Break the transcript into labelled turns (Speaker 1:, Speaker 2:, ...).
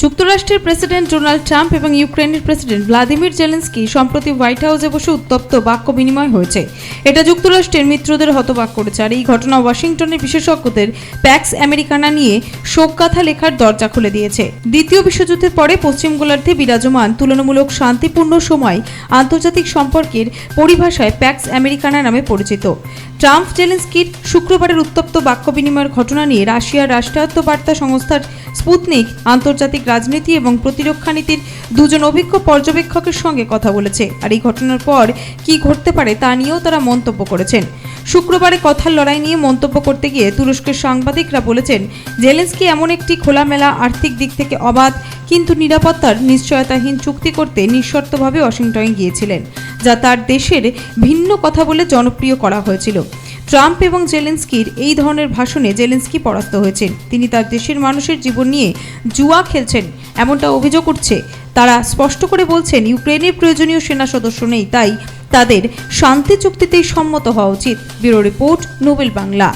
Speaker 1: যুক্তরাষ্ট্রের president Donald Trump এবং ইউক্রেনের প্রেসিডেন্ট ভ্লাদিমির জেলেনস্কি সম্প্রতি হোয়াইট হাউসে বসে উত্তপ্ত বাক্য বিনিময় হয়েছে। এটা যুক্তরাষ্ট্রের মিত্রদের হতবাক করেছে। আর এই ঘটনা ওয়াশিংটনের বিশেষজ্ঞদের প্যাক্স আমেরিকানা নিয়ে শোকগাথা লেখার দরজা খুলে দিয়েছে। দ্বিতীয় বিশ্বযুদ্ধের পরে পশ্চিম গোলার্ধে বিরাজমান তুলনামূলক শান্তিপূর্ণ সময় আন্তর্জাতিক সম্পর্কের পরিভাষায় প্যাক্স আমেরিকানা নামে পরিচিত। ট্রাম্প জেলেনস্কির শুক্রবারের উত্তপ্ত বাক্য বিনিময়ের ঘটনা নিয়ে রাশিয়ার রাষ্ট্রায়ত্ত বার্তা সংস্থার স্পুতনিক আন্তর্জাতিক রাজনীতি এবং প্রতিরক্ষা নীতির দুজন অভিজ্ঞ পর্যবেক্ষকের সঙ্গে কথা বলেছে। আর এই ঘটনার পর কি ঘটতে পারে তা নিয়েও তারা মন্তব্য করেছেন। শুক্রবারে কথার লড়াই নিয়ে মন্তব্য করতে গিয়ে তুরস্কের সাংবাদিকরা বলেছেন, জেলেনস্কি এমন একটি খোলামেলা আর্থিক দিক থেকে অবাধ কিন্তু নিরাপত্তার নিশ্চয়তাহীন চুক্তি করতে নিঃশর্তভাবে ওয়াশিংটনে গিয়েছিলেন, যা তার দেশের ভিন্ন কথা বলে জনপ্রিয় করা হয়েছিল। ট্রাম্প এবং জেলেনস্কির এই ধরনের ভাষণে জেলেনস্কি পরাস্ত হয়েছেন। তিনি তার দেশের মানুষের জীবন নিয়ে জুয়া খেলছেন এমনটা অভিযোগ উঠছে। তারা স্পষ্ট করে বলছেন, ইউক্রেনের প্রয়োজনীয় সেনা সদস্য নেই, তাই তাদের শান্তি চুক্তিতেই সম্মত হওয়া উচিত। Bureau report, Nobel Bangla.